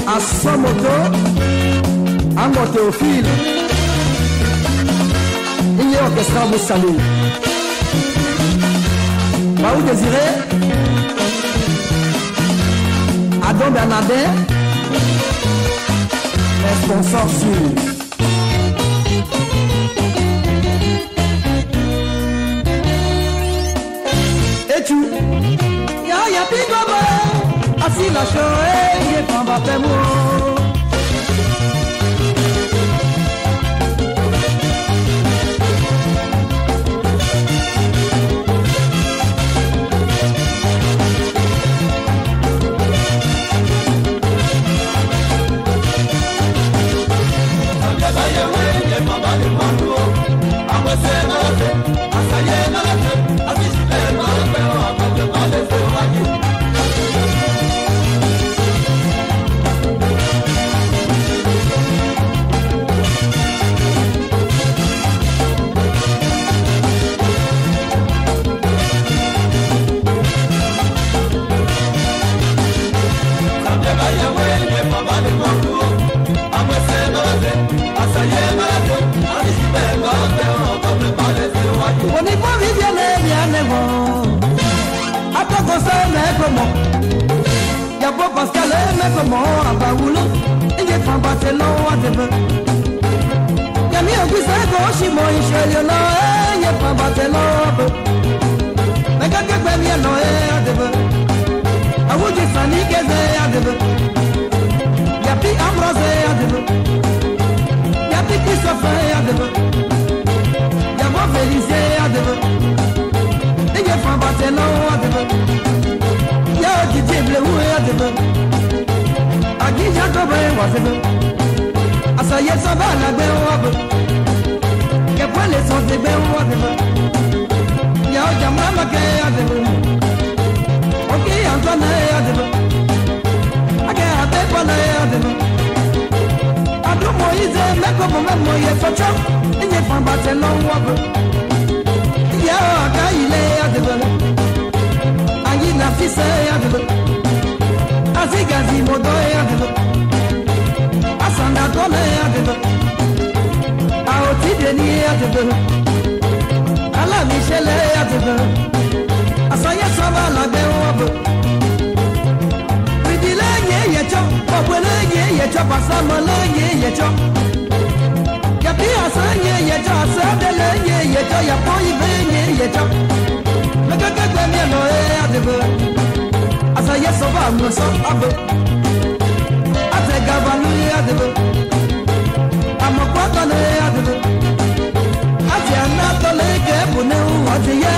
à son moto, à monter au fil. Il y a orchestre à vous saluer. Baou Désiré, Adam Bernadette, les sponsors sûrs. Et tu, ya pigoma, assis la choe, y'a pas ma paix moi. Y'a pas Pascal, mais comment à Baoulou, il est pas Barcelone à Debe. Y'a mis un guisé gauche, moi, il y'a pas Barcelone. Mais quand tu fais bien, non, à Debe. A vous dites ça, ni qu'elle est à Debe. Y'a plus Ambrose à Debe. Y'a plus Christophe à Debe. Y'a pas Félicien à Debe. Il est pas Barcelone à Debe. Didier Bleu à Debe, à qui Jacob à Debe, à ça y est, ça va la belle robe, que pour les sons de belle robe, y'a un jamama à Debe, ok, Antoine à Debe, à qui a des bonnes à Debe, à tout Moïse, mais comme même Moïse, il n'y a pas Barcelone robe, y'a un gars, il est à Debe. Na fisa ya debe, azigazi modo ya debe, asanda tole ya debe, aoti deni ya debe, ala michele ya debe, asaya saba la be wabe, pidile ye ye cho, popele ye cho, pasamole ye cho, yapi asanye ye cho, asadele ye cho, yapoi be ye cho. Le gaga gamia no e adebe, asa yeso ba no so abe, ate gavanu e adebe, amakwata no e adebe, ate anato le ke bune u ate ye,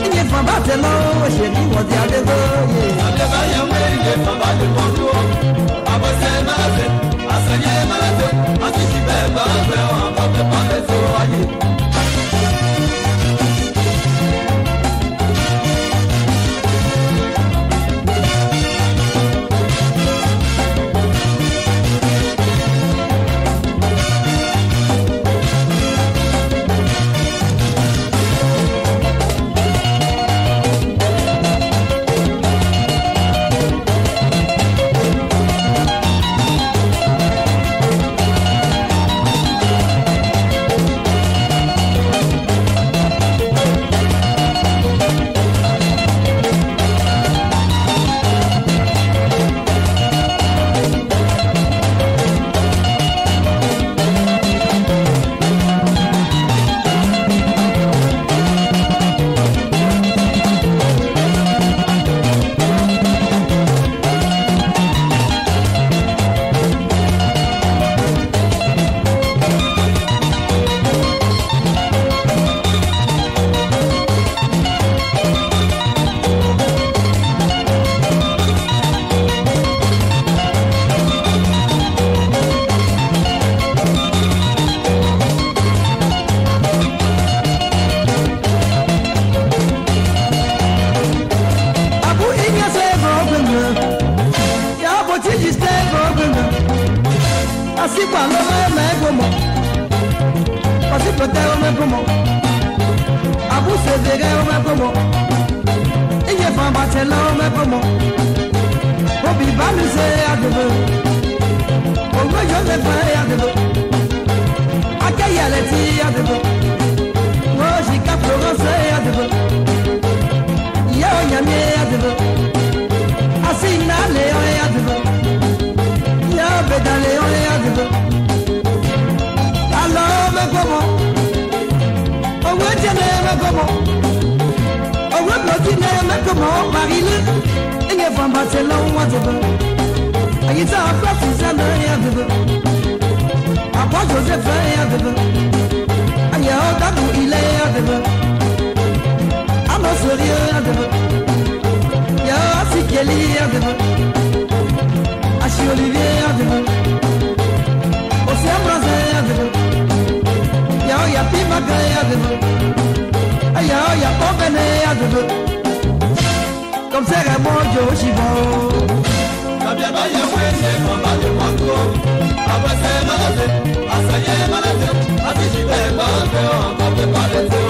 inye famba te lo o sheri wo di adebe ye. Adeba ye we ye famba de bongo, abose malate, asa ye malate, ati sibe ba be o abe pa le so aye. Joseph Yadebo. Akaya Leti Yadebo. Mojika Florence Yadebo. Yao Nyame Yadebo. Asina Léon Yadebo. Yao Beda Léon Yadebo. Alors me comment? Owe Jene me comment? Owe Blotine me comment? Marie-Le. Inge from Barcelona Yadebo. Ayita Afra Susanna Yadebo. Apa Joseph Yadebo. Aya Odadu Ile Yadebo. Amo Sorio Yadebo. Ya Asikeli Yadebo. Ashi Olivier Yadebo. Océan Brazil Yadebo. Ya Oya Pimaka Yadebo. Aya Oya Popene Yadebo. Comme c'est Raymond Joshibo. Bien baillé, ouais, c'est mon mal de Marco. Après c'est malade, à ça y est malade. À si j'y vais pas, on va préparer ce